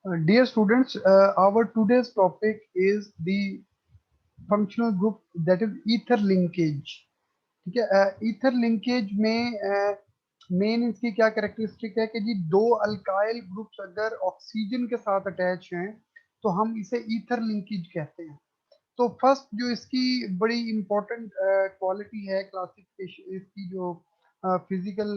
Dear students, our today's topic is the functional group, that is ether linkage. ठीक है, ether linkage में main इसकी क्या characteristic है कि जी दो अल्काइल ग्रुप्स अगर ऑक्सीजन के साथ अटैच हैं तो हम इसे ईथर लिंकेज कहते हैं। तो फर्स्ट जो इसकी बड़ी इंपॉर्टेंट क्वालिटी है क्लासिफिकेशन इसकी, जो फिजिकल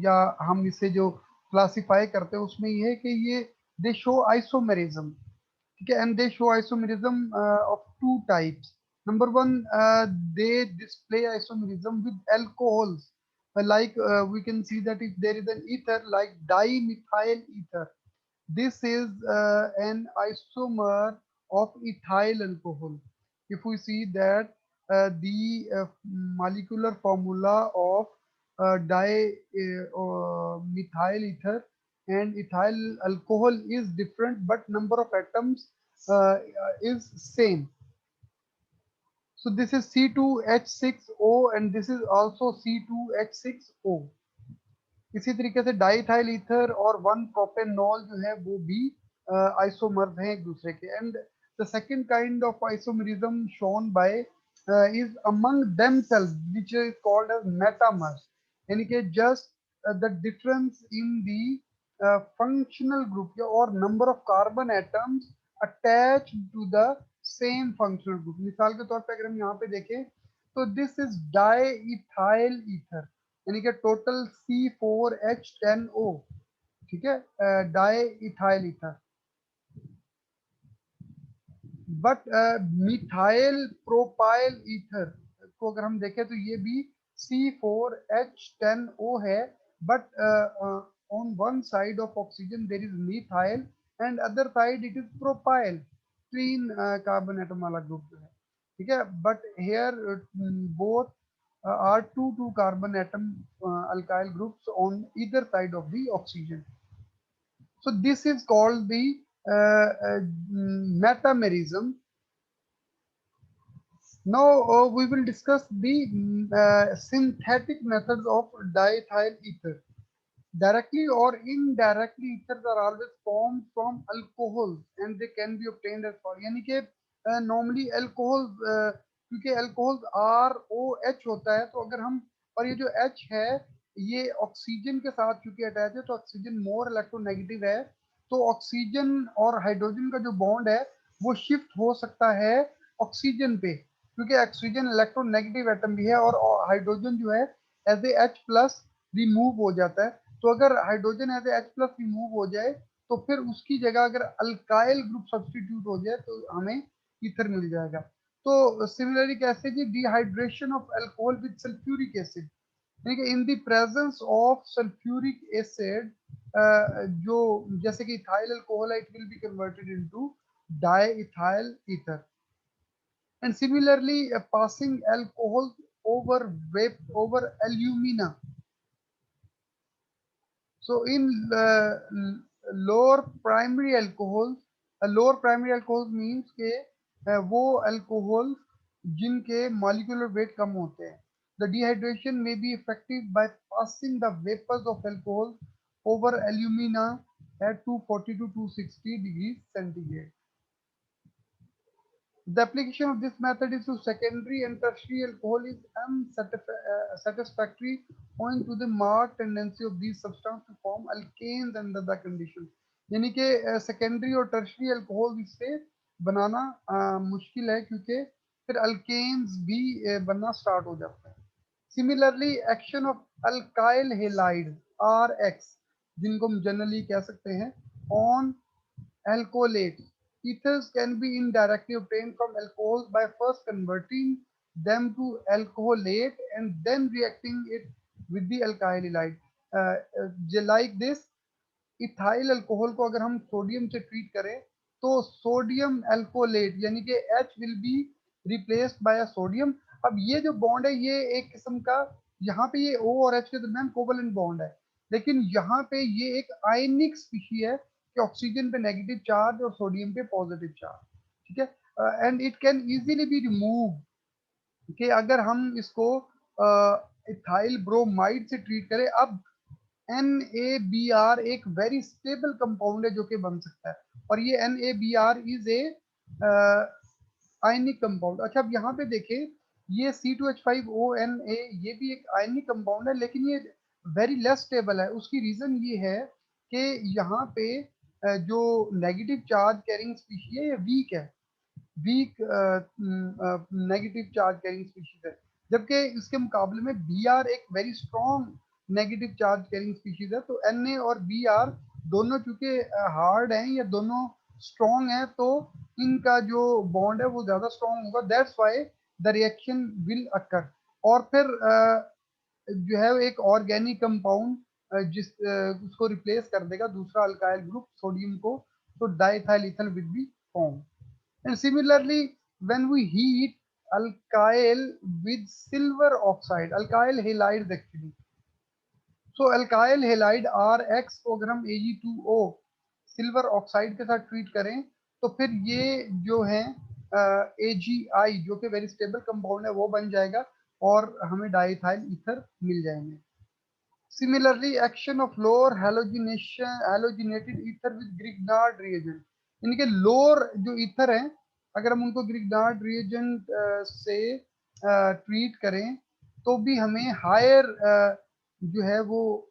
या हम इसे जो क्लासिफाई करते हैं उसमें ये है कि ये दे शो आइसोमेरिज्म। ठीक है, and they show isomerism of two types. Number one, they display isomerism with alcohols, like we can see that if there is an ether like dimethyl ether, this is an isomer of ethyl alcohol. If we see that the molecular formula of dimethyl ether and ethyl alcohol is different, but number of atoms is same. So this is C2H6O and this is also C2H6O. इसी तरीके से diethyl ether और one propanol जो है वो भी isomers हैं एक दूसरे के। And the second kind of isomerism shown by is among themselves which is called as metamers, यानी कि just the difference in the functional group और number of carbon atoms attach to the same functional group. मिसाल के तौर पे अगर हम यहाँ पे देखें तो this is di ethyl ether, यानी कि टोटल C4H10O। ठीक है, di ethyl ether. But methyl propyl ether को अगर हम देखें तो ये भी C4H10O है, but on one side of oxygen there is methyl and other side it is propyl, तीन कार्बन एटम वाला ग्रुप जो है। ठीक है, but here both are two carbon atom alkyl groups on either side of the oxygen. So this is called the metamerism. Now we will discuss the synthetic methods of diethyl ether. Directly or indirectly, ethers are always formed from alcohols and they can be obtained as follows. यानी कि normally alcohols, क्योंकि alcohols ROH होता है, तो अगर हम, और ये जो H है ये ऑक्सीजन के साथ चूंकि अटैच है तो ऑक्सीजन मोर इलेक्ट्रोनेगेटिव है, तो ऑक्सीजन और हाइड्रोजन का जो बॉन्ड है वो शिफ्ट हो सकता है ऑक्सीजन पे, क्योंकि ऑक्सीजन इलेक्ट्रोनेगेटिव एटम भी है और हाइड्रोजन जो है एज ए H+ रिमूव हो जाता है। तो अगर हाइड्रोजन एज H+ रिमूव हो जाए तो फिर उसकी जगह अगर अल्काइल ग्रुप सब्सटीट्यूट हो जाए तो हमें ईथर मिल जाएगा। तो सिमिलरली कैसे जी, dehydration of alcohol with sulphuric acid, यानी कि in the presence of sulphuric acid, जो जैसे कि इथाइल अल्कोहल है it will be converted into diethyl ether. And similarly passing alcohol over over alumina. So in lower primary alcohols, lower primary alcohols means के वो alcohol जिनके molecular weight कम होते हैं. The dehydration may be effective by passing the vapors of alcohol over alumina at 240 to 260 degrees centigrade. The application of this method is to secondary and tertiary alcohol is unsatisfactory owing to the marked tendency of these substances to form alkanes under the conditions. यानी कि secondary और tertiary alcohol इससे बनाना मुश्किल है क्योंकि फिर alkanes भी बनना स्टार्ट हो जाता है। Similarly action of alkyl halide RX, जिनको हम जनरली कह सकते हैं on alkolates. Ethers can be indirectly obtained from alcohols by first converting them to alcoholate and then reacting it with the alkyl halide. Like this, ethyl alcohol को अगर हम sodium से treat करें तो सोडियम अल्कोलेट यानी कि H will be replaced by a sodium. अब ये जो बॉन्ड है ये एक किस्म का, यहाँ पे ये O और H के दरमियान कोवलेंट बॉन्ड है, लेकिन यहाँ पे ये एक आयनिक स्पीशी है कि ऑक्सीजन पे नेगेटिव चार्ज और सोडियम पे पॉजिटिव चार्ज। ठीक है, and it can easily be remove, कि अगर हम इसको इथाइल ब्रोमाइड से ट्रीट करें। अब NaBr एक वेरी स्टेबल कंपाउंड है जो कि बन सकता है, और ये NaBr is a ionic compound. अच्छा, अब यहाँ पे देखें, ये C2H5ONa ये भी एक आयनिक कंपाउंड है, लेकिन ये वेरी लेस स्टेबल है। उसकी रीजन ये है कि यहाँ पे जो नेगेटिव चार्ज कैरिंग स्पीशीज है ये वीक है, weak negative charge carrying species है, जबकि इसके मुकाबले में Br एक very strong negative charge carrying species है। तो Na और Br दोनों चूंकि हार्ड हैं या दोनों स्ट्रॉन्ग हैं, तो इनका जो बॉन्ड है वो ज्यादा स्ट्रॉन्ग होगा, that's why the reaction will occur. और फिर जो है एक ऑर्गेनिक कंपाउंड जिस उसको रिप्लेस कर देगा दूसरा अल्काइल ग्रुप सोडियम को, तो diethyl ether will be form. And similarly, when we heat alkyl with silver oxide, alkyl halides actually. So alkyl halide RX को अगर हम Ag2O सिल्वर ऑक्साइड के साथ ट्रीट करें, तो फिर ये जो है AgI जो कि वेरी स्टेबल कंपाउंड है वो बन जाएगा, और हमें डाइथाइल ईथर मिल जाएंगे। Similarly, action of lower halogenated ether with Grignard reagent, यानी कि लोअर जो ईथर हैं अगर हम उनको ग्रिग्नार्ड रिएजेंट से ट्रीट करें तो भी हमें हायर जो है वो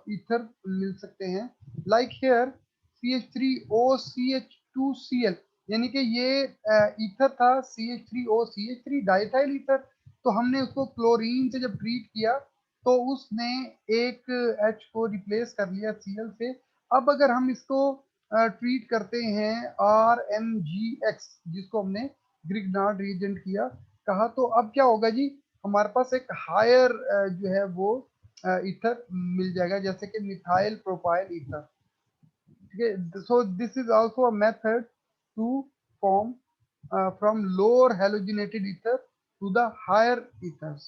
ईथर मिल सकते हैं। लाइक हियर CH3OCH2Cl, यानी कि ये ईथर था CH3OCH3 डाइथाइल ईथर, तो हमने उसको क्लोरीन से जब ट्रीट किया तो उसने एक H को रिप्लेस कर लिया Cl से। अब अगर हम इसको ट्रीट करते हैं RMgX जिसको हमने ग्रिग्नार्ड रिएजेंट किया कहा, तो अब क्या होगा जी, हमारे पास एक हायर जो है वो ईथर मिल जाएगा, जैसे कि मिथाइल प्रोपाइल ईथर। ठीक है, so this is also a method to form from lower halogenated ether to the higher ethers.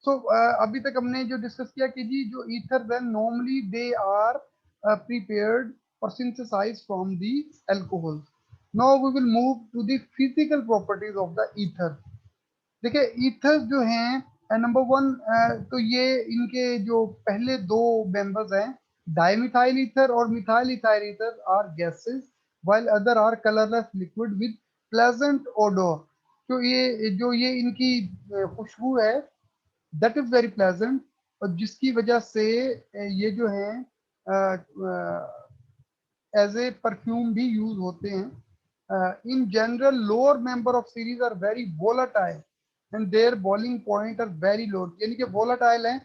So अभी तक हमने जो डिस्कस किया कि जी जो ether then normally they are prepared और synthesised from the alcohol. Now we will move to the physical properties of the ether. देखिए, ईथर्स जो हैं नंबर वन, तो ये इनके जो पहले दो मेंबर्स हैं डाइमिथाइल ईथर और methyl ethyl ether are gases while other are colourless liquid with pleasant odour. तो ये जो ये इनकी खुशबू है दैट इज वेरी प्लेजेंट, और जिसकी वजह से ये जो है एज ए परफ्यूम भी यूज होते हैं। In general lower member of series are very volatile and their boiling point are very low, यानी कि वोलाटाइल हैं,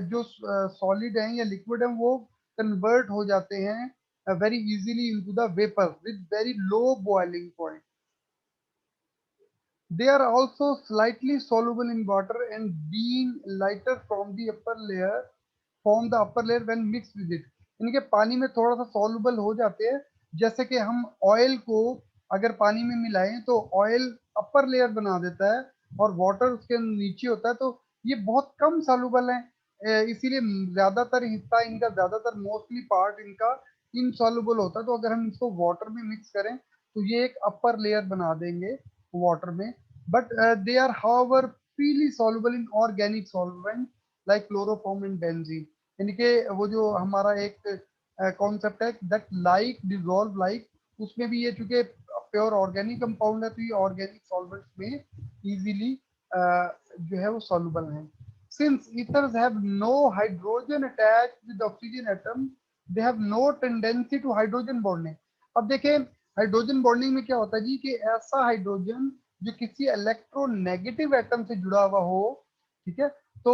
जो सॉलिड हैं या लिक्विड हैं वो कन्वर्ट हो जाते हैं very easily into the vapour with very low boiling point. They are also slightly soluble in water and being lighter from the upper layer form the upper layer when mixed with it। यानी कि पानी में थोड़ा सा soluble हो जाते हैं, जैसे कि हम ऑयल को अगर पानी में मिलाएं तो ऑयल अपर लेयर बना देता है और वाटर उसके नीचे होता है, तो ये बहुत कम soluble है, इसीलिए ज्यादातर हिस्सा इनका, ज्यादातर मोस्टली पार्ट इनका इनसॉल्युबल होता है। तो अगर हम इसको वाटर में मिक्स करें तो ये एक अपर लेयर बना देंगे वाटर में, but they are however freely soluble in organic solvent like chloroform and benzene। यानी कि वो जो हमारा एक कॉन्सेप्ट है दैट लाइक डिसॉल्व लाइक, उसमें भी ये चूंकि प्योर ऑर्गेनिक कंपाउंड है तो ये ऑर्गेनिक सॉल्वेंट्स में इजीली जो है वो सॉल्युबल है। Since ethers have no hydrogen attached with oxygen atom, they have no tendency to hydrogen bonding। अब देखें, हाइड्रोजन बॉन्डिंग में क्या होता है जी कि ऐसा हाइड्रोजन जो किसी इलेक्ट्रोनेगेटिव एटम से जुड़ा हुआ हो, ठीक है, तो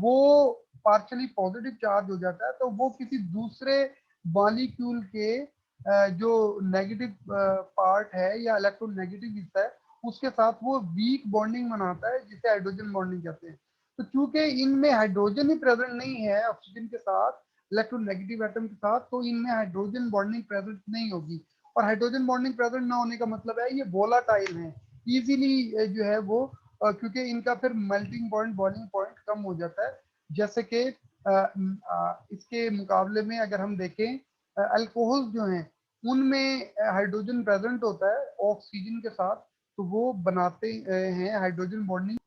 वो पार्शियली पॉजिटिव चार्ज हो जाता है, तो वो किसी दूसरे मॉलिक्यूल के जो नेगेटिव पार्ट है या इलेक्ट्रोनेगेटिव हिस्सा है उसके साथ वो वीक बॉन्डिंग बनाता है, जिसे हाइड्रोजन बॉन्डिंग कहते हैं। तो चूंकि इनमें हाइड्रोजन ही प्रेजेंट नहीं है ऑक्सीजन के साथ, इलेक्ट्रोनेगेटिव एटम के साथ, तो इनमें हाइड्रोजन बॉन्डिंग प्रेजेंट नहीं होगी। और हाइड्रोजन बॉन्डिंग प्रेजेंट ना होने का मतलब है ये वोलाटाइल है, इजीली जो है वो क्योंकि इनका फिर मेल्टिंग पॉइंट बॉइलिंग पॉइंट कम हो जाता है। जैसे कि इसके मुकाबले में अगर हम देखें अल्कोहल जो हैं उनमें हाइड्रोजन प्रेजेंट होता है ऑक्सीजन के साथ, तो वो बनाते हैं हाइड्रोजन बॉन्डिंग